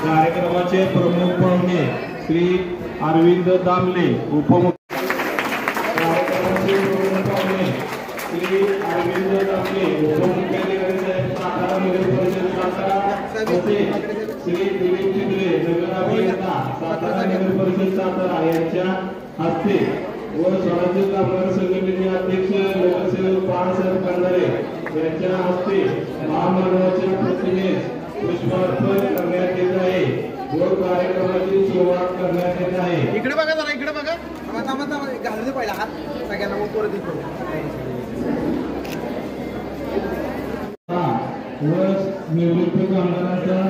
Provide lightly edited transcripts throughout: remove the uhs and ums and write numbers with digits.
कार्यक्रमाचे प्रमुख पाहुणे श्री अरविंद दामले उपमुख्य कार्यक्रमाचे प्रमुख पाहुणे श्री अरविंद दामले उपमुख्याधिकारी साहेब सातारा नगर परिषद सातारा श्री दिलीप चिंद्रे नगर अभियंता सातारा नगर परिषद सातारा यांच्या हस्ते व स्वराज्य कामगार संघटनेचे अध्यक्ष नगरसेवक बाळासाहेब खंदारे यांच्या हस्ते महामानवाच्या प्रतिमेस पुष्पार्पण करण्यात येत आहे व कार्यक्रमाची सुरुवात करण्यात येत आहे। इकडे बघा जरा, इकडे बघा, घालू दे पहिला हात सगळ्यांना मग परत येतो। व निवृत्त कामगारांच्या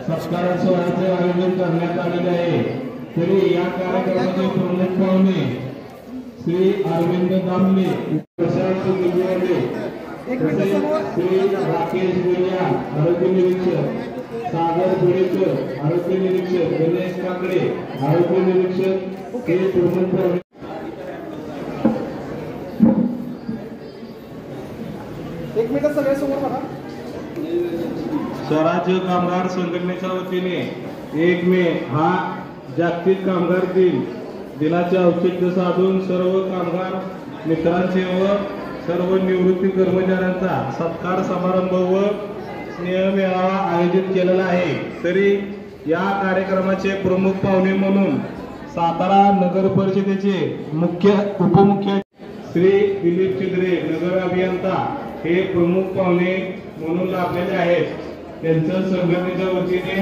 सत्कार सोहळ्याचे आयोजन करण्यात आलेले आहे। तरी या कार्यक्रमाचे प्रमुख पाहुणे श्री अरविंद दामले प्रशांत गिरवडे श्री राकेश गुलिया आरोग्य निरीक्षक सागर गुडेकर आरोग्य निरीक्षक गणेश काकडे आरोग्य निरीक्षक हे प्रमुख पाहुणे। एक मिनिट सगळे समोर बघा। स्वराज्य कामगार संघटनेच्या वतीने 1 मे हा जागतिक कामगार दिनाचे औचित्य साधून सर्व कामगार मित्रांचे व सर्व निवृत्ती कर्मचाऱ्यांचा सत्कार समारंभ व स्नेह मेळावा आयोजित केलेला आहे। तरी या कार्यक्रमाचे प्रमुख पाहुणे म्हणून सातारा नगर परिषदेचे उपमुख्य श्री दिलीप चिंद्रे नगर अभियंता हे प्रमुख पाहुणे म्हणून लाभलेले आहेत। त्यांच्या संघटनेच्या वतीने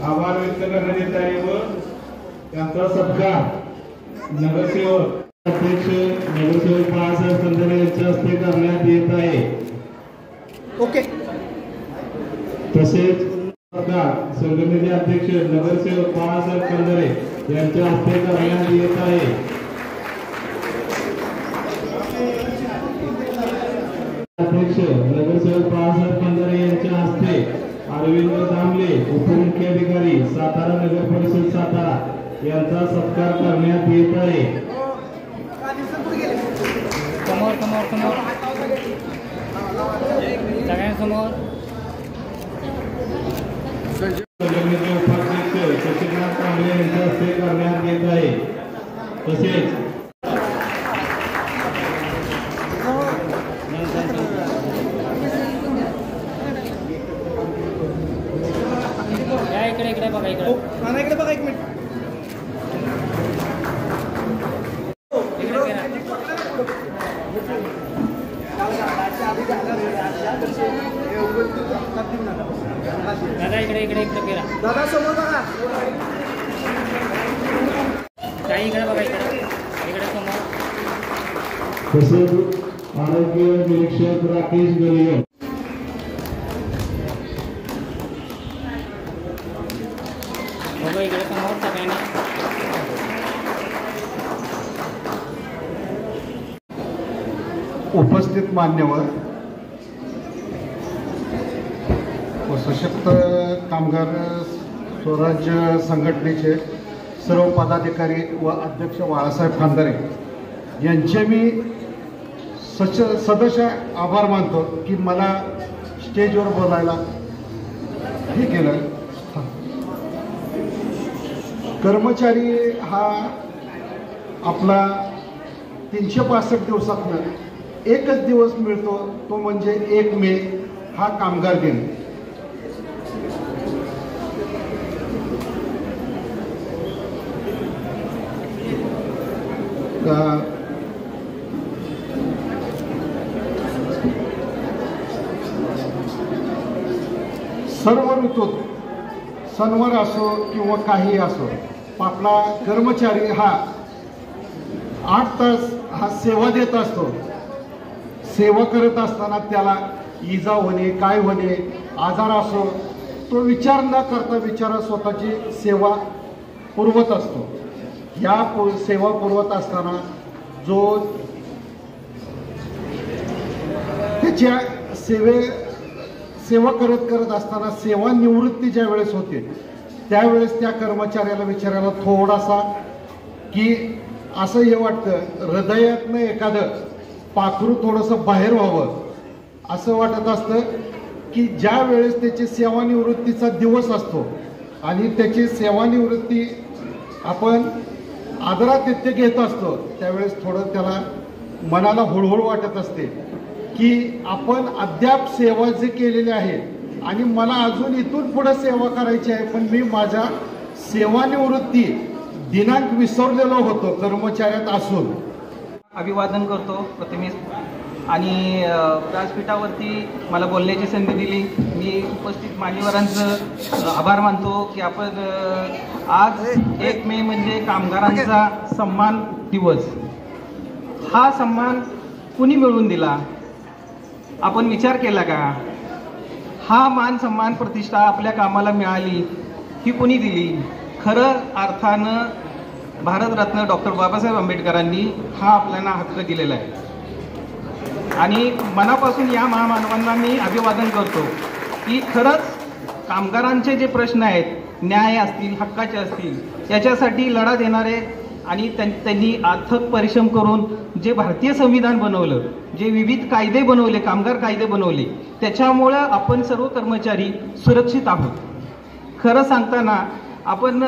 आभार व्यक्त करण्यात येत आहे व त्यांचा सत्कार नगरसेवक अध्यक्ष नगरसेवक बाळासाहेब खंदारे यांच्या हस्ते करण्यात येत आहे। ओके। तसेच संघटनेचे अध्यक्ष नगरसेवक बाळासाहेब खंदारे यांच्या हस्ते करण्यात येत आहे। अध्यक्ष नगरसेवक बाळासाहेब खंदारे यांच्या हस्ते अरविंद दामले उपमुख्याधिकारी सातारा नगर परिषद सातारा यांचा सत्कार करण्यात येत आहे। समोर समोर समोर सगळ्यांसमोर संघटनेचे उपाध्यक्ष सचिननाथ कांबळे यांच्या हस्ते करण्यात येत आहे। तसेच इकडे बघा, इकडे बघा, एक मिनिट दादा, इकडे फिरा दादा, समोर बघा, ताई इकडे बघा, इकडे समोर। तसेच आरोग्य निरीक्षक राकेश गुलिया बघा, इकडे समोर सगळ्यांना। उपस्थित मान्यवर व सशक्त कामगार स्वराज्य संघटनेचे सर्व पदाधिकारी व अध्यक्ष बाळासाहेब खंदारे यांचे मी सदस्य आभार मानतो की मला स्टेजवर बोलायला हे केलं। कर्मचारी हा आपला 365 दिवसातनं एकच दिवस मिळतो, तो म्हणजे 1 मे हा कामगार दिन। सर्व ऋतूत सणवार असो किंवा काही असो आपला कर्मचारी हा 8 तास हा सेवा देत असतो। सेवा करत असताना त्याला इजा होणे, काय होणे, आजार असो, तो विचार न करता बिचारा स्वतःची सेवा पुरवत असतो। या सेवा पुरवत असताना जो त्याच्या सेवा करत असताना सेवानिवृत्ती ज्या वेळेस होते त्यावेळेस त्या कर्मचाऱ्याला विचारायला थोडासा की असं हे वाटतं, हृदयातनं एखादं पाखरू थोडंसं बाहेर व्हावं असं वाटत असतं की ज्या वेळेस त्याची सेवानिवृत्तीचा दिवस असतो आणि त्याची सेवानिवृत्ती आपण आदरातिथ्य घेत असतो, त्यावेळेस थोडं त्याला मनाला हुळहुळ वाटत असते की आपण अद्याप सेवा जे केलेली आहे आणि मला अजून इथून पुढे सेवा करायची आहे, पण मी माझ्या सेवानिवृत्ती दिनांक विसरलेलो होतो कर्मचाऱ्यात असून. अभिवादन करतो प्रथमेश आणि व्यासपीठावरती मला बोलण्याची संधी दिली. मी उपस्थित मान्यवरांचं आभार मानतो की आपण आज 1 मे म्हणजे कामगारांचा सन्मान दिवस. हा सन्मान कुणी मिळवून दिला आपण विचार केला का? हा मान सन्मान प्रतिष्ठा आपल्या कामाला मिळाली ही कुणी दिली? खरं अर्थानं भारतरत्न डॉक्टर बाबासाहेब आंबेडकरांनी हा आपल्याला हक्क दिलेला आहे आणि मनापासून या महामानवांना मी अभिवादन करतो की खरंच कामगारांचे जे प्रश्न आहेत, न्याय असतील, हक्काचे असतील, याच्यासाठी लढा देणारे आणि त्यांनी अथक परिश्रम करून जे भारतीय संविधान बनवलं, जे विविध कायदे बनवले, कामगार कायदे बनवले, त्याच्यामुळं आपण सर्व कर्मचारी सुरक्षित आहोत. खरं सांगताना आपण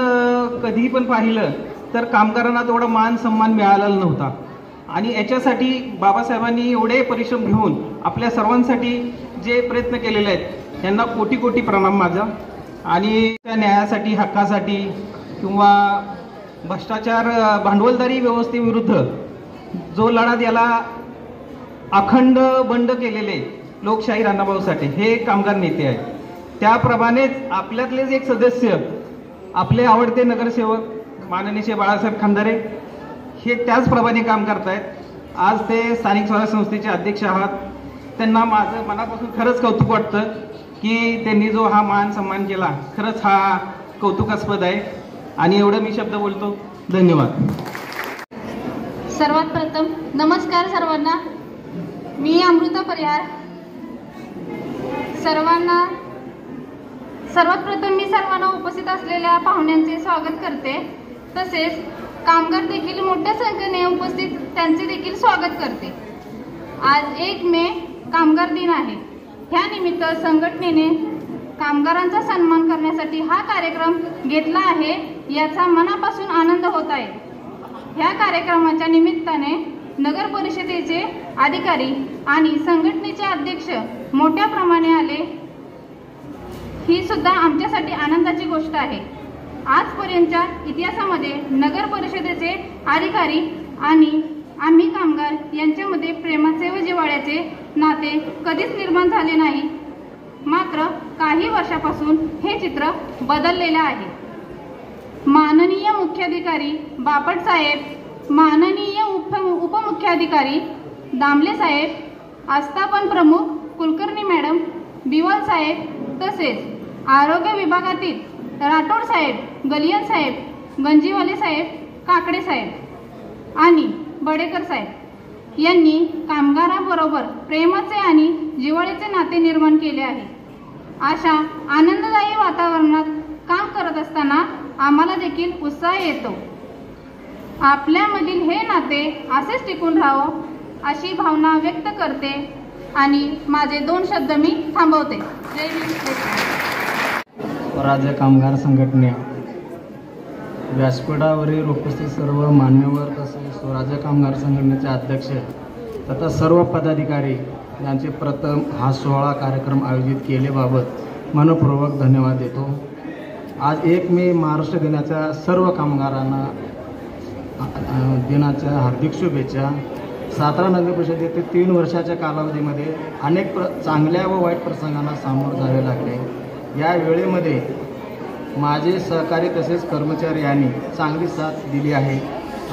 कधी पण पाहिलं तर कामगारांना तेवढा मान सन्मान मिळालेला नव्हता आणि याच्यासाठी बाबासाहेबांनी एवढे परिश्रम घेऊन आपल्या सर्वांसाठी जे प्रयत्न केलेले आहेत त्यांना कोटी कोटी प्रणाम माझा. आणि त्या न्यायासाठी, हक्कासाठी किंवा भ्रष्टाचार, भांडवलदारी व्यवस्थेविरुद्ध जो लढा त्याला अखंड बंड केलेले लोकशाही अण्णाभाऊ साठे हे कामगार नेते आहेत. त्याप्रमाणेच आपल्यातलेच एक सदस्य, आपले आवडते नगरसेवक माननीय श्री बाळासाहेब खंदारे हे त्याचप्रमाणे काम करतायत. आज ते स्थानिक स्वराज्य संस्थेचे अध्यक्ष आहात. त्यांना माझं मनापासून खरंच कौतुक वाटतं की त्यांनी जो हा मान सन्मान केला, खरंच हा कौतुकास्पद आहे. आणि एवढं मी शब्द बोलतो. धन्यवाद. सर्वात प्रथम नमस्कार सर्वांना. मी अमृता परिहार. सर्वात प्रथम मी सर्वांना उपस्थित असलेल्या पाहुण्यांचे स्वागत करते. तसेच कामगार देखील मोठ्या संख्येने उपस्थित त्यांचे देखील स्वागत करते. आज 1 मे कामगार दिन आहे. ह्या निमित्त संघटनेने कामगारांचा सन्मान करण्यासाठी हा कार्यक्रम घेतला आहे, याचा मनापासून आनंद होत आहे. ह्या कार्यक्रमाच्या निमित्ताने नगर परिषदेचे अधिकारी आणि संघटनेचे अध्यक्ष मोठ्या प्रमाणे आले, ही सुद्धा आमच्यासाठी आनंदाची गोष्ट आहे. आजपर्यंतच्या इतिहासामध्ये नगर परिषदेचे अधिकारी आणि आम्ही कामगार यांच्यामध्ये प्रेमाचे व जिव्हाळ्याचे नाते कधीच निर्माण झाले नाही. मात्र काही वर्षापासून हे चित्र बदललेलं आहे. माननीय मुख्याधिकारी बापट साहेब, माननीय उपमुख्याधिकारी दामले साहेब, आस्थापन प्रमुख कुलकर्णी मॅडम, बिवाल साहेब, तसेच आरोग्य विभागातील राठोड साहेब, गलियन साहेब, गंजीवाले साहेब, काकडे साहेब आणि बडेकर साहेब यांनी कामगारांबरोबर प्रेमाचे आणि जिव्हाळ्याचे नाते निर्माण केले आहे. अशा आनंददायी वातावरणात काम करत असताना आम्हाला देखील उत्साह येतो. आपल्यामधील हे नाते असेच टिकून राहावं अशी भावना व्यक्त करते आणि माझे 2 शब्द मी थांबवते. जय हिंद. स्वराज्य कामगार संघटने व्यासपीठावरील उपस्थित सर्व मान्यवर तसेच स्वराज्य कामगार संघटनेचे अध्यक्ष तथा सर्व पदाधिकारी यांचे प्रथम हा सोहळा कार्यक्रम आयोजित केल्याबाबत मनपूर्वक धन्यवाद देतो. आज 1 मे महाराष्ट्र दिनाच्या सर्व कामगारांना दिनाच्या हार्दिक शुभेच्छा. सातारा नगर परिषद येथे 3 वर्षाच्या कालावधीमध्ये अनेक चांगल्या व वाईट प्रसंगांना सामोरं जावे लागले. या वेळेमध्ये माझे सहकारी तसेच कर्मचारी यांनी चांगली साथ दिली आहे.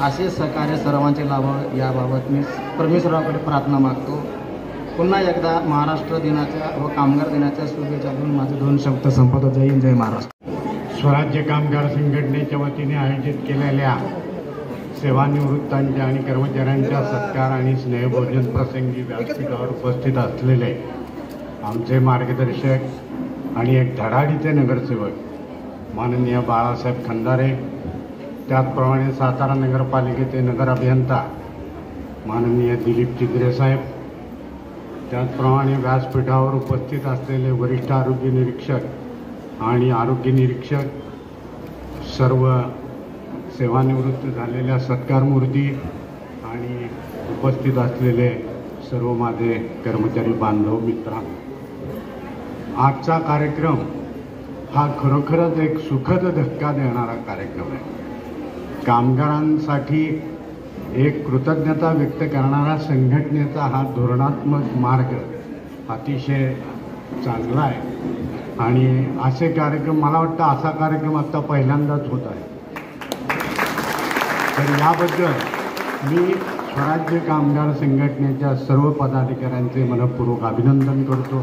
असे सहकार्य सर्वांचे लाभावे याबाबत मी परमेश्वराकडे प्रार्थना मागतो. पुन्हा एकदा महाराष्ट्र दिनाच्या व कामगार दिनाच्या शुभेच्छा देऊन माझे 2 शब्द संपवतो. जय हिंद, जय महाराष्ट्र. स्वराज्य कामगार संघटनेच्या वतीने आयोजित केलेल्या सेवानिवृत्तांच्या आणि कर्मचाऱ्यांच्या सत्कार आणि स्नेहभोजन प्रसंगी व्यासपीठावर उपस्थित असलेले आमचे मार्गदर्शक आणि एक धडाडीचे नगरसेवक माननीय बाळासाहेब खंदारे, त्याचप्रमाणे सातारा नगरपालिकेचे नगर अभियंता माननीय दिलीप चिद्रे साहेब, त्याचप्रमाणे व्यासपीठावर उपस्थित असलेले वरिष्ठ आरोग्य निरीक्षक आणि आरोग्य निरीक्षक, सर्व सेवानिवृत्त झालेल्या सत्कारमूर्ती आणि उपस्थित असलेले सर्व माझे कर्मचारी बांधव मित्रांनो, आजचा कार्यक्रम हा खरोखरच एक सुखद धक्का देणारा कार्यक्रम आहे. कामगारांसाठी एक कृतज्ञता व्यक्त करणारा संघटनेचा हा धोरणात्मक मार्ग अतिशय चांगला आहे आणि असे कार्यक्रम, मला वाटतं असा कार्यक्रम आता पहिल्यांदाच होत आहे. तर याबद्दल मी स्वराज्य कामगार संघटनेच्या सर्व पदाधिकाऱ्यांचे मनपूर्वक अभिनंदन करतो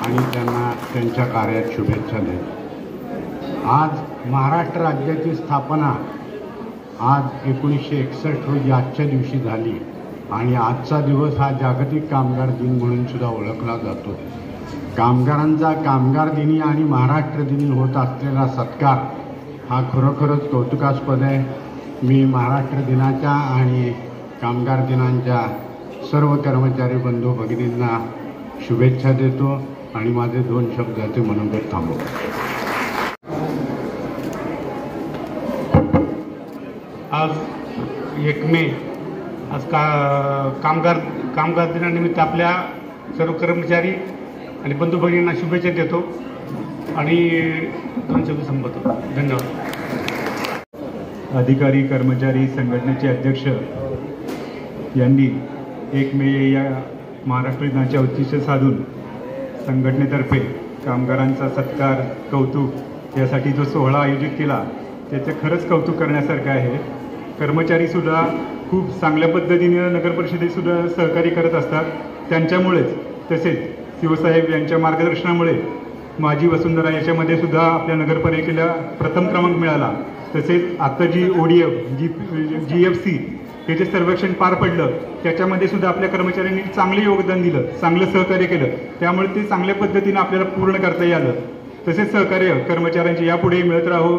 आणि त्यांना त्यांच्या कार्यात शुभेच्छा देतो. आज महाराष्ट्र राज्याची स्थापना आज 1961 रोजी आजच्या दिवशी झाली आणि आजचा दिवस हा जागतिक कामगार दिन म्हणून सुद्धा ओळखला जातो. कामगारांचा कामगार दिनी आणि महाराष्ट्र दिनी होत असलेला सत्कार हा खरोखरच कौतुकास्पद आहे. मी महाराष्ट्र दिनाच्या आणि कामगार दिनांच्या सर्व कर्मचारी बंधू भगिनींना शुभेच्छा देतो आणि माझे 2 शब्द ते मनोगत थांबवतो. आज 1 मे आज कामगार दिनानिमित्त आपल्या सर्व कर्मचारी आणि बंधू भगिनींना शुभेच्छा देतो आणि 2 शब्द संपवतो. धन्यवाद. अधिकारी कर्मचारी संघटनेचे अध्यक्ष यांनी 1 मे या महाराष्ट्र दिनाचे औचित्य साधून संघटनेतर्फे कामगारांचा सत्कार, कौतुक यासाठी जो सोहळा आयोजित केला त्याचे खरंच कौतुक करण्यासारखं आहे. कर्मचारीसुद्धा खूप चांगल्या पद्धतीने नगरपरिषदेसुद्धा सहकार्य करत असतात. त्यांच्यामुळेच तसेच शिवसाहेब यांच्या मार्गदर्शनामुळे माझी वसुंधरा याच्यामध्ये सुद्धा आपल्या नगरपालिकेला प्रथम क्रमांक मिळाला. तसेच आता जी ODF GFC हे जे सर्वेक्षण पार पडलं त्याच्यामध्ये सुद्धा आपल्या कर्मचाऱ्यांनी चांगले योगदान दिलं, चांगलं सहकार्य केलं. त्यामुळे ते चांगल्या पद्धतीनं आपल्याला पूर्ण करता आलं. तसेच सहकार्य कर्मचाऱ्यांचे यापुढेही मिळत राहो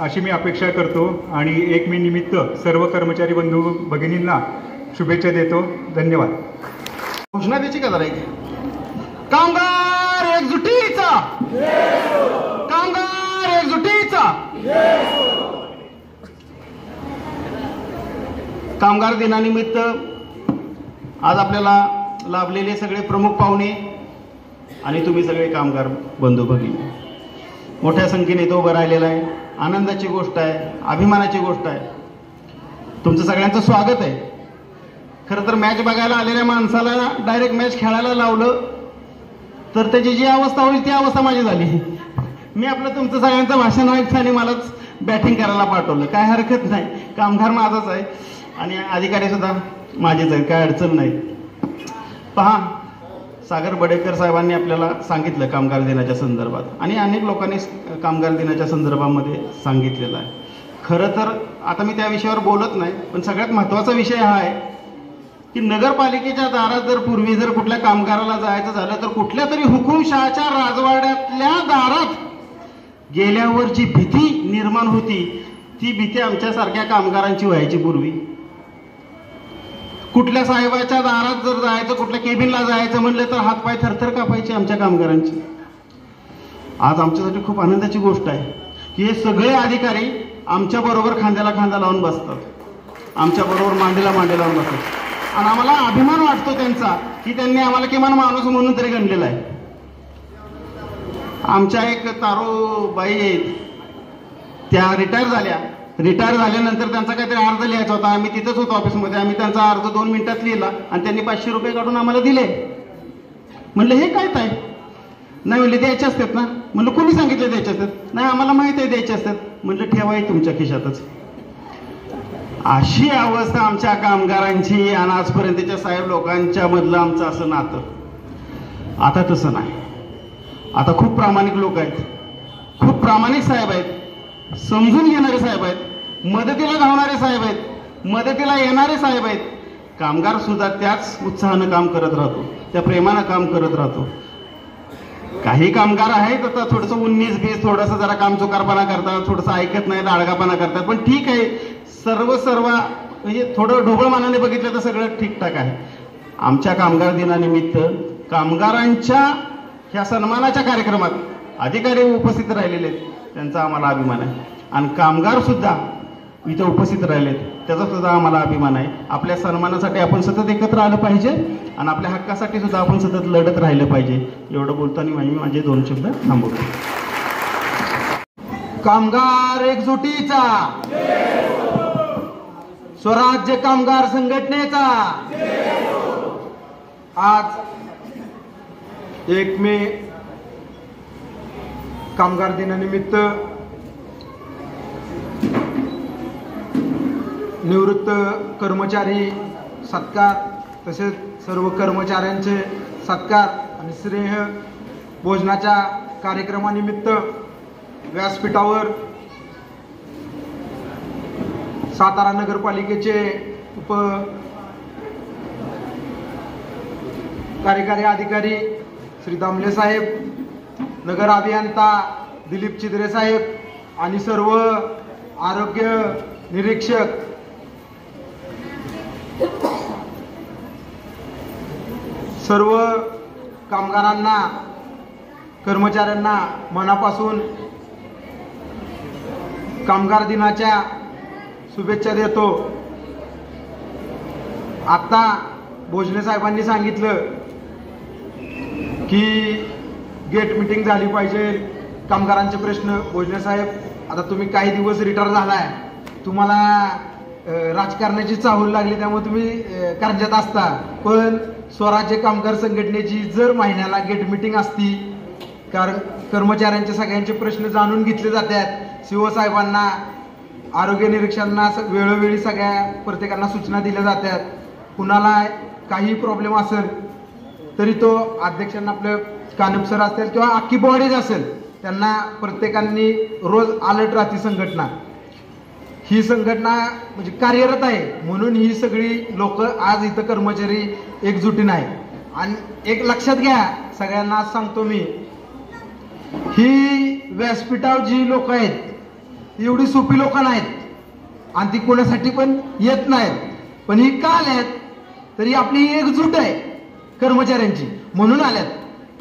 अशी मी अपेक्षा करतो आणि 1 मे निमित्त सर्व कर्मचारी बंधू भगिनींना शुभेच्छा देतो. धन्यवाद. घोषणा द्यायची का जरा? कामगार एकजुटीचा, कामगार एकजुटीचा. कामगार दिनानिमित्त आज आपल्याला लाभलेले सगळे प्रमुख पाहुणे आणि तुम्ही सगळे कामगार बंधू भगिनी मोठ्या संख्येने इथं उभं राहिलेलं आहे. आनंदाची गोष्ट आहे, अभिमानाची गोष्ट आहे. तुमचं सगळ्यांचं स्वागत आहे. खरं तर मॅच बघायला आलेल्या माणसाला डायरेक्ट मॅच खेळायला लावलं तर त्याची जी अवस्था होईल ती अवस्था माझी झाली. मी आपलं तुमचं सगळ्यांचं भाषण ऐकतं आणि मलाच बॅटिंग करायला पाठवलं. काय हरकत नाही, कामगार माझाच आहे आणि अधिकारी सुद्धा माझेच आहेत, काय अडचण नाही. पहा, सागर बडेकर साहेबांनी आपल्याला सांगितलं कामगार दिनाच्या संदर्भात आणि अनेक लोकांनी कामगार दिनाच्या संदर्भामध्ये सांगितलेलं आहे. खरं तर आता मी त्या विषयावर बोलत नाही, पण सगळ्यात महत्त्वाचा विषय हा आहे की नगरपालिकेच्या दारात जर पूर्वी जर कुठल्या कामगाराला जायचं झालं तर कुठल्या तरी हुकुमशहाच्या राजवाड्यातल्या दारात गेल्यावर जी भीती निर्माण होती ती भीती आमच्यासारख्या कामगारांची व्हायची. पूर्वी कुठल्या साहेबाच्या दारात जर जायचं, कुठल्या केबिनला जायचं म्हणलं तर हातपाय थरथर कापायचे आमच्या कामगारांची. आज आमच्यासाठी खूप आनंदाची गोष्ट आहे की हे सगळे अधिकारी आमच्याबरोबर खांद्याला खांदा लावून बसतात, आमच्याबरोबर मांडीला मांडी लावून बसतात आणि आम्हाला अभिमान वाटतो त्यांचा की त्यांनी आम्हाला किमान माणूस म्हणून तरी गणलेला आहे. आमच्या एक तारोबाई आहेत, त्या रिटायर झाल्या. रिटायर झाल्यानंतर त्यांचा काहीतरी अर्ज लिहायचा होता. आम्ही तिथंच होतो ऑफिसमध्ये. आम्ही त्यांचा अर्ज 2 मिनिटात लिहिला आणि त्यांनी 500 रुपये काढून आम्हाला दिले. म्हणलं हे काय ताई? नाही म्हणले द्यायचे असतात ना. म्हणलं कोणी सांगितलं द्यायचे असतात? नाही आम्हाला माहिती आहे द्यायचे असतात. म्हणलं ठेवाय तुमच्या खिशातच. अशी अवस्था आमच्या कामगारांची आणि आजपर्यंतच्या साहेब लोकांच्या मधलं आमचं असं नातं. आता तसं नाही. आता खूप प्रामाणिक लोक आहेत, खूप प्रामाणिक साहेब आहेत, समजून घेणारे साहेब आहेत, मदतीला धावणारे साहेब आहेत, मदतीला येणारे साहेब आहेत. कामगार सुद्धा त्याच उत्साहानं काम करत राहतो, त्या प्रेमानं काम करत राहतो. काही कामगार आहेत आता थोडंसं 19-20 थोडंसं जरा काम चुकारपणा करतात, थोडंसं ऐकत नाहीत, आळगापणा करतात, पण ठीक आहे. सर्व म्हणजे थोडं ढोबळ मानाने बघितलं तर सगळं ठीकठाक आहे. आमच्या कामगार दिनानिमित्त कामगारांच्या ह्या सन्मानाच्या कार्यक्रमात अधिकारी उपस्थित राहिलेले आहेत, त्यांचा आम्हाला अभिमान आहे. आणि कामगार सुद्धा इथं उपस्थित राहिलेत, त्याचा सुद्धा आम्हाला अभिमान आहे. आपल्या सन्मानासाठी आपण सतत एकत्र आलं पाहिजे आणि आपल्या हक्कासाठी सुद्धा आपण सतत लढत राहिलं पाहिजे. एवढं बोलताना मी माझे 2 शब्द थांबवतो. कामगार एकजुटीचा, स्वराज्य कामगार संघटनेचा आज 1 मे कामगार दिनानिमित्त निवृत्त कर्मचारी सत्कार, तसेच सर्व कर्मचाऱ्यांचे सत्कार आणि स्नेह भोजनाच्या कार्यक्रमानिमित्त व्यासपीठावर सातारा नगरपालिकेचे उप कार्यकारी अधिकारी श्री दामले साहेब, नगर अभियंता दिलीप चिदरे साहेब आणि सर्व आरोग्य निरीक्षक, सर्व कामगारांना, कर्मचाऱ्यांना मनापासून कामगार दिनाच्या शुभेच्छा देतो. आता भोजने साहेबांनी सांगितलं की गेट मीटिंग झाली पाहिजे, कामगारांचे प्रश्न. भोजने साहेब, आता तुम्ही काही दिवस रिटायर झालाय, तुम्हाला राजकारणाची चाहूल लागली, त्यामुळे तुम्ही कार्यात असता, पण स्वराज्य कामगार संघटनेची जर महिन्याला गेट मीटिंग असती, कारण कर्मचाऱ्यांचे सगळ्यांचे प्रश्न जाणून घेतले जातात, सीओ साहेबांना, आरोग्य निरीक्षकांना वेळोवेळी सगळ्या प्रत्येकांना सूचना दिल्या जातात. कुणाला काही प्रॉब्लेम असेल तरी तो अध्यक्षांना, आपलं कानप सर असतील किंवा अख्खी बॉडीज असेल, त्यांना प्रत्येकांनी रोज अलर्ट राहते. संघटना ही संघटना म्हणजे कार्यरत आहे, म्हणून ही सगळी लोक आज इथं कर्मचारी एकजुटीनं आहे. आणि एक लक्षात घ्या, सगळ्यांना आज सांगतो मी, ही व्यासपीठावर जी लोक आहेत एवढी सोपी लोक नाहीत आणि ती कोणासाठी पण येत नाहीत, पण ही का आल्यात तरी आपली एकजूट आहे कर्मचाऱ्यांची म्हणून आल्यात.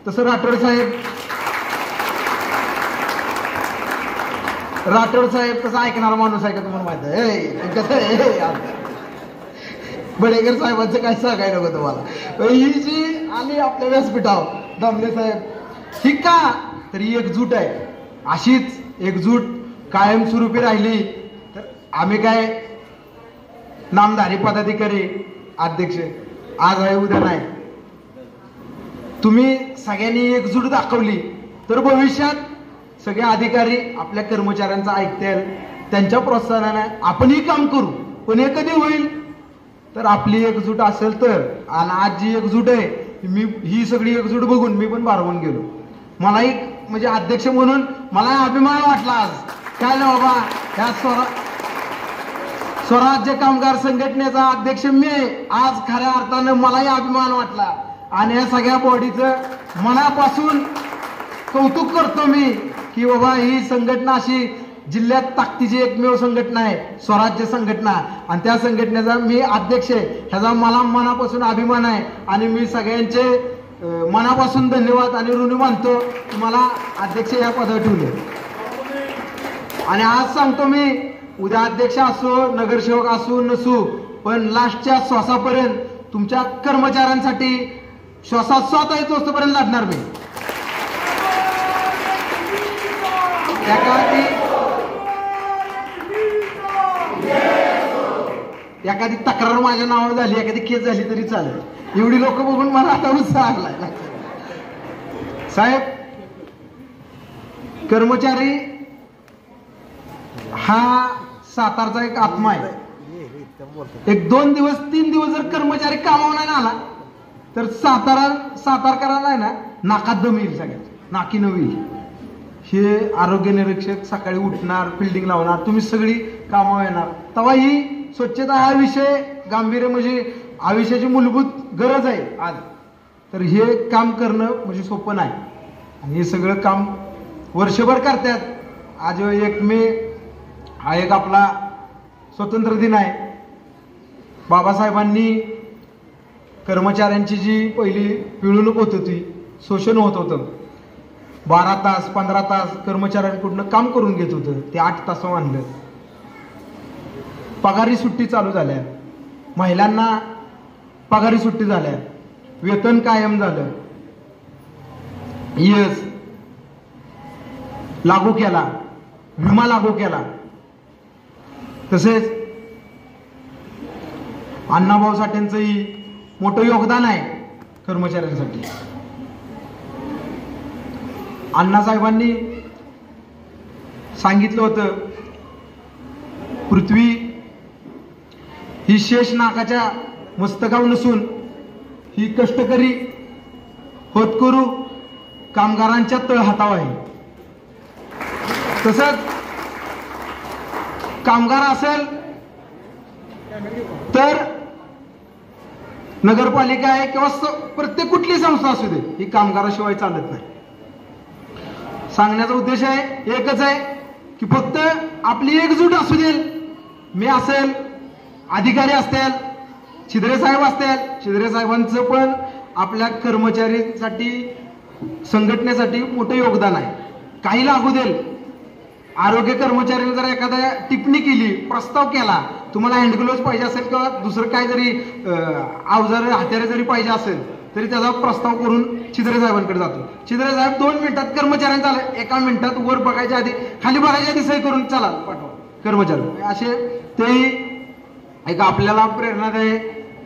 तसं राठोड साहेब तसं ऐकणारा माणूस आहे का तुम्हाला माहित आहे? कसं आहे, बडेकर साहेबांचं काय सांगायला नको तुम्हाला. ही जी आली आपल्या व्यासपीठावर दामले साहेब, ही का तरी एकजूट आहे. अशीच एकजूट कायमस्वरूपी राहिली तर आम्ही काय नामधारी पदाधिकारी अध्यक्ष आज आहे उद्या नाही, तुम्ही सगळ्यांनी एकजूट दाखवली तर भविष्यात सगळे अधिकारी आपल्या कर्मचाऱ्यांचं ऐकतील, त्यांच्या प्रोत्साहनाने आपणही काम करू. पण हे कधी होईल तर आपली एकजूट असेल तर. आणि आज जी एकजूट आहे, मी ही सगळी एकजूट बघून मी पण भारावून गेलो. मलाही म्हणजे अध्यक्ष म्हणून मला अभिमान वाटला आज. काय ना बाबा, ह्या स्वराज्य कामगार संघटनेचा अध्यक्ष मी आज खऱ्या अर्थानं मलाही अभिमान वाटला. आणि या सगळ्या बॉडीचं मनापासून कौतुक करतो मी की बाबा ही संघटना अशी जिल्ह्यात ताकदीची एकमेव संघटना आहे, स्वराज्य संघटना, आणि त्या संघटनेचा मी अध्यक्ष आहे. ह्याचा मला मनापासून अभिमान आहे आणि मी सगळ्यांचे मनापासून धन्यवाद आणि ऋणी मानतो की मला अध्यक्ष या पदावर ठेवले. आणि आज सांगतो मी, उद्या अध्यक्ष असो, नगरसेवक असो नसू, पण लास्टच्या श्वासापर्यंत तुमच्या कर्मचाऱ्यांसाठी श्वासात आहे तोपर्यंत लढणार मी. एखादी तक्रार माझ्या नावावर झाली, एखादी केस झाली तरी चालेल, एवढी लोक बघून मला आता उत्साह आलाय. साहेब, कर्मचारी हा सातारचा एक आत्मा आहे. 1-2 दिवस 3 दिवस जर कर्मचारी कामावर नाही आला तर सातारकरांना आहे ना नाकात दम येईल, सगळ्यात नाकी न होईल. हे आरोग्य निरीक्षक सकाळी उठणार, फिल्डिंग लावणार, तुम्ही सगळी कामावर येणार, तेव्हा ही स्वच्छता हा विषय गांभीर्य म्हणजे आयुष्याची मूलभूत गरज आहे आज. तर हे काम करणं म्हणजे सोपं नाही. आणि हे सगळं काम वर्षभर करतात. आज 1 मे हा एक आपला स्वतंत्र दिन आहे. बाबासाहेबांनी कर्मचाऱ्यांची जी पहिली पिळवणूक होत होती, शोषण होत होतं, 12 तास 15 तास कर्मचाऱ्यांकडून काम करून घेत होतं, ते 8 तास आणलं. पगारी सुट्टी चालू झाल्या, महिलांना पगारी सुट्टी झाल्या, वेतन कायम झालं, यस लागू केला, विमा लागू केला. तसेच अण्णाभाऊ साठेंचंही मोठं योगदान आहे कर्मचाऱ्यांसाठी. अण्णासाहेबांनी सांगितलं होतं, पृथ्वी ही शेष नागाच्या मस्तकावर नसून ही कष्टकरी होतकरू कामगारांच्या तळहातावर आहे. तसंच कामगार असेल तर नगरपालिका आहे किंवा प्रत्येक कुठली संस्था असू दे, ही कामगाराशिवाय चालत नाही. सांगण्याचा उद्देश आहे एकच आहे की फक्त आपली एकजूट असू दे. मी असेल, अधिकारी असतील, छिद्रे साहेब असतील, छिद्रे साहेबांचं पण आपल्या कर्मचाऱ्यांसाठी संघटनेसाठी मोठं योगदान आहे. काही लागू देल, आरोग्य कर्मचाऱ्यांनी जर एखाद्या टिप्पणी केली, प्रस्ताव केला, तुम्हाला हँडग्लोव्ज पाहिजे असेल किंवा दुसरं काय जरी अवजार हत्यारे जरी पाहिजे असेल तरी त्याचा प्रस्ताव करून छिद्रे साहेबांकडे जातो. छिद्रे साहेब 2 मिनिटात कर्मचाऱ्यांचा 1 मिनिटात वर बघायच्या आधी खाली बघायच्या आधी सही करून चला पाठवा कर्मचारी. असे तेही एक आपल्याला प्रेरणादायी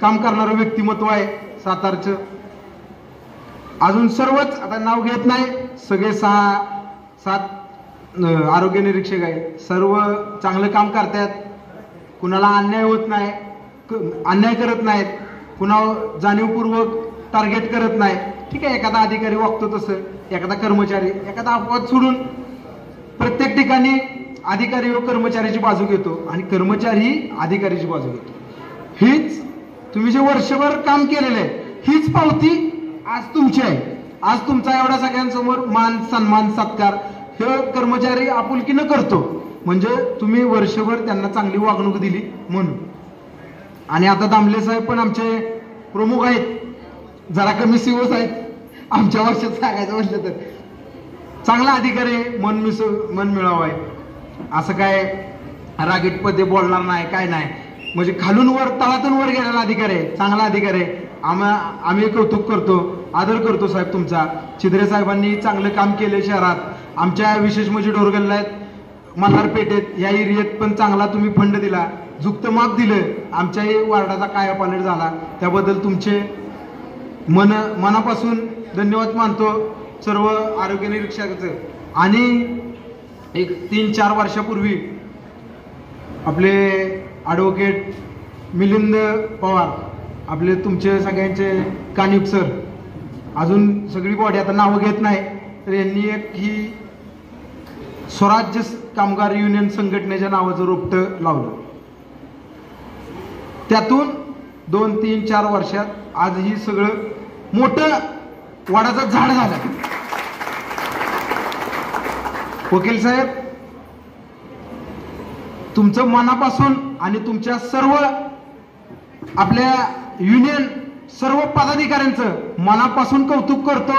काम करणारं व्यक्तिमत्व आहे सातारचं. अजून सर्वच आता नाव घेत नाही, सगळे 6-7 आरोग्य निरीक्षक आहे, सर्व चांगलं काम करतात. कुणाला अन्याय होत नाही, अन्याय करत नाहीत, कुणाला जाणीवपूर्वक टार्गेट करत नाही. ठीक आहे, एखादा अधिकारी वागतो तसं, एखादा कर्मचारी एखादा अपवाद सोडून प्रत्येक ठिकाणी अधिकारी व कर्मचाऱ्याची बाजू घेतो आणि कर्मचारी अधिकारीची बाजू घेतो. हीच तुम्ही जे वर्षभर काम केलेलं आहे, हीच पावती आज तुमची आहे. आज तुमचा एवढ्या सगळ्यांसमोर मान सन्मान सत्कार हे कर्मचारी आपुलकीनं करतो, म्हणजे तुम्ही वर्षभर त्यांना चांगली वागणूक दिली म्हणून. आणि आता दामले साहेब पण आमचे प्रमुख आहेत, जरा कमी सीओस आहेत आमच्या वर्षात सांगायचं म्हटलं तर. चांगला अधिकारी, मन मिळावं आहे, असं काय रागीट पदे बोलणार नाही, काय नाही, म्हणजे खालून वर तळातून वर गेलेला अधिकारी आहे, चांगला अधिकारी आहे. आम्ही कौतुक करतो, आदर करतो साहेब तुमचा. छिद्रे साहेबांनी चांगलं काम केलं शहरात. आमच्या विशेष म्हणजे डोरगल्ल्यात, मल्हारपेठेत या एरियात पण चांगला तुम्ही फंड दिला, झुकतं माप दिलं, आमच्याही वार्डाचा कायापालट झाला. त्याबद्दल तुमचे मनापासून धन्यवाद मानतो सर्व आरोग्य निरीक्षकाचं. आणि एक 3-4 वर्षापूर्वी आपले ॲडव्होकेट मिलिंद पवार, आपले तुमचे सगळ्यांचे कानिप सर, अजून सगळी बॉडी आता नावं घेत नाही, तर यांनी एक ही स्वराज्य कामगार युनियन संघटनेच्या नावाचं रोपटं लावलं. त्यातून 2-3-4 वर्षात आज ही सगळं मोठं वडाचं झाड झालं. वकील साहेब, तुमचं मनापासून आणि तुमच्या सर्व आपल्या युनियन सर्व पदाधिकाऱ्यांचं मनापासून कौतुक करतो.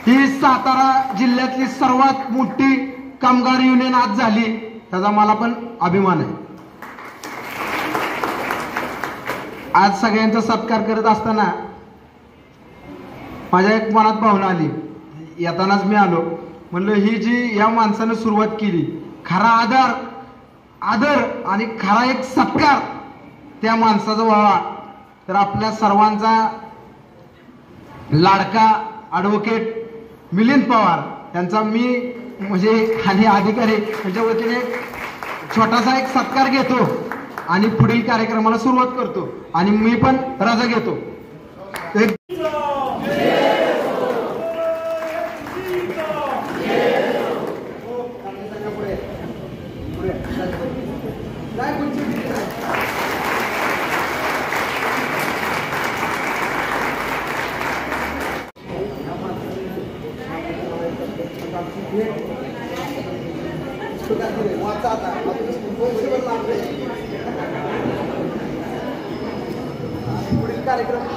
ही सातारा जिल्ह्यातली सर्वात मोठी कामगार युनियन आज झाली, त्याचा मला पण अभिमान आहे. आज सगळ्यांचा सत्कार करत असताना माझ्या एक मनात भावना आली. येतानाच मी आलो, म्हणलं ही जी या माणसानं सुरुवात केली, खरा आदर आणि खरा एक सत्कार त्या माणसाचा व्हावा, तर आपल्या सर्वांचा लाडका ॲडव्होकेट मिलिंद पवार त्यांचा मी म्हणजे आणि अधिकारी त्यांच्या वतीने छोटासा एक सत्कार घेतो आणि पुढील कार्यक्रमाला सुरुवात करतो. आणि मी पण रजा घेतो.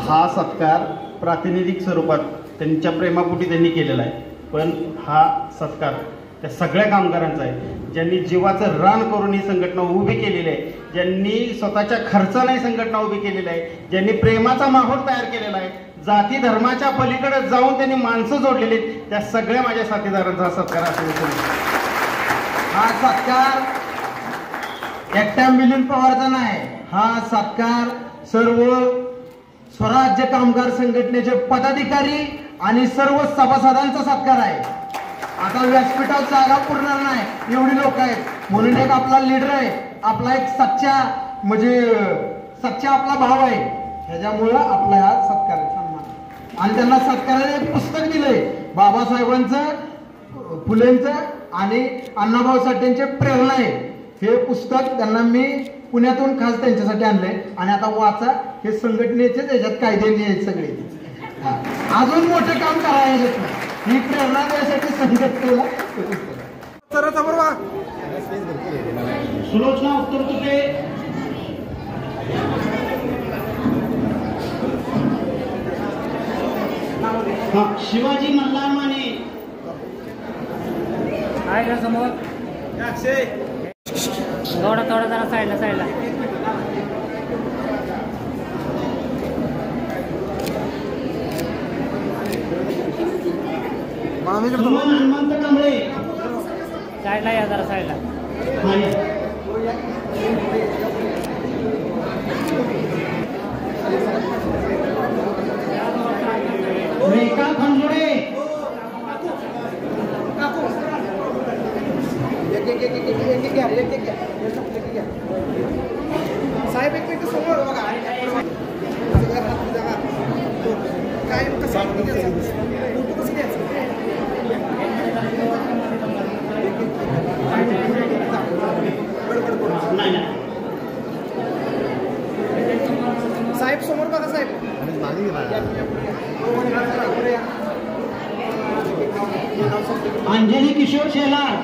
हा सत्कार प्रातिनिधिक स्वरूपात त्यांच्या प्रेमापोटी त्यांनी केलेला आहे, पण हा सत्कार त्या सगळ्या कामगारांचा आहे ज्यांनी जीवाचं रान करून ही संघटना उभी केलेली आहे, ज्यांनी स्वतःच्या खर्चाने ही संघटना उभी केलेली आहे, ज्यांनी प्रेमाचा माहोल तयार केलेला आहे, जाती धर्माच्या पलीकडे जाऊन त्यांनी माणसं जोडलेली आहेत, त्या सगळ्या माझ्या साथीदारांचा हा सत्कार असेल. हा सत्कार एकट्या मिलिंद पवारचा नाही, हा सत्कार सर्व स्वराज्य कामगार संघटनेचे पदाधिकारी आणि सर्व सभासदांचा सत्कार आहे. आता व्यासपीठावर जागा पुरणार नाही, एवढी लोक आहेत, म्हणून एक आपला लीडर आहे, आपला एक सच्चा आपला भाव आहे, ह्याच्यामुळं आपला हा सत्कार सन्मान. आणि त्यांना सत्काराने एक पुस्तक दिलंय बाबासाहेबांचं, फुलेंचं आणि अण्णाभाऊ साठेंचे प्रेरणा आहे. हे पुस्तक त्यांना मी पुण्यातून खास त्यांच्यासाठी आणलंय आणि आता वाचा, हे संघटनेचे त्याच्यात कायदे आहेत सगळे. अजून मोठं काम करायचं, ही प्रेरणा द्यायसाठी संघटनेला सुलोचना उत्तर तुटे, शिवाजी मल्हार माने आहे का समोर? थोडा जरा साईडला हनुमंत कांबळे साईडला या, जरा साईडला. रेखा खंजोडे, साहेब एक मिनिट समोर बघा काय कसं द्यायचं. साहेब समोर बघा साहेब. अंजली किशोर शेलार,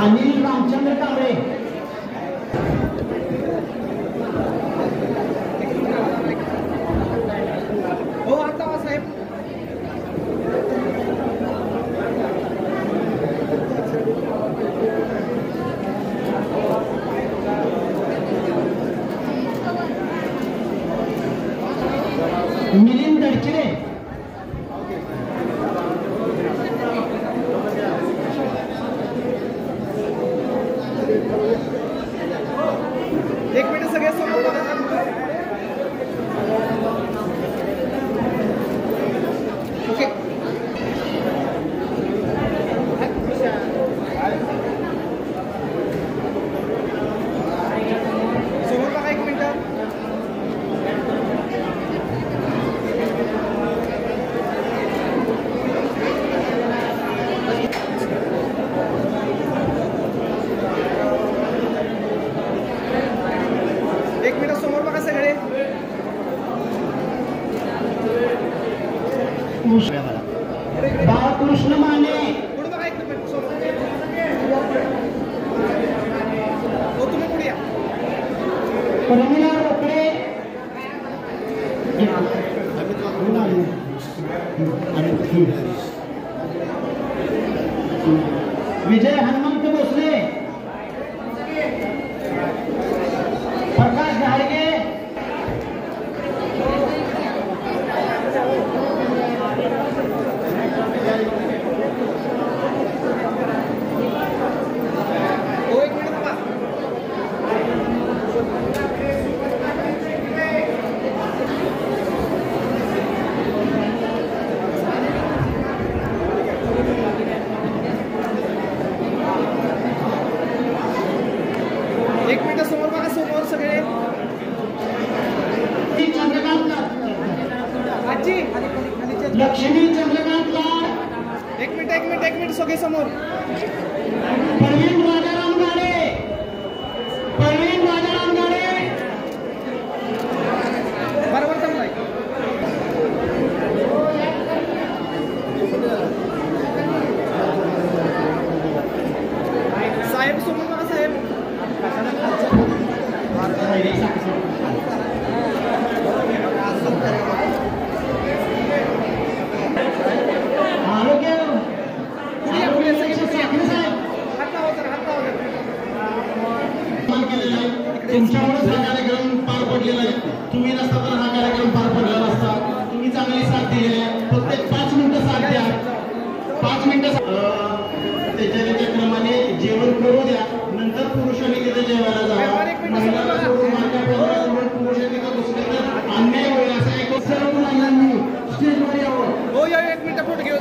अनिल रामचंद्र कांबळे, हो आता साहेब. मिलिंद दडचिरे, एक मिनिट सगळे समोर बघा. ओके समोर बघा, एक मिनिट. एक मिनिट समोर बघा सगळे. बाळकृष्ण माने, पुढे बघा एक मिनिट समोर. हो तुम्ही पुढे या. प्रमिला रोकडे, विजय हनुमंत भोसले, प्रकाश घाडगे, हो एक मिनिट बघा. दोघे समोर. परवीन राजाराम गाडे, परवीन राजाराम गाडे. बरोबर जमलाय. साहेब समोर बघा साहेब. आरोग्य तुमच्यामुळेच हा कार्यक्रम पार पडलेला आहे. तुम्ही नसता तर हा कार्यक्रम पार पडला नसता. तुम्ही चांगली साथ दिलेली आहे. प्रत्येक 5 मिनिटं साथ द्या. 5 मिनिटं त्याच्या क्रमाने जेवण करू द्या. नंतर पुरुषांनी तिथे जेवायला जावा. महिलांना सोडून मार्गा प्रमाणात पुरुषांनी तिथं बसले तर अन्याय होईल असं एक सर्व महिलांनी स्टेजवर यावं. हो या 1 मिनिट फोटो घेऊ.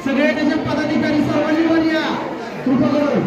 सगळे त्याचे पदाधिकारी सर्वांनी वर या कृपा करून.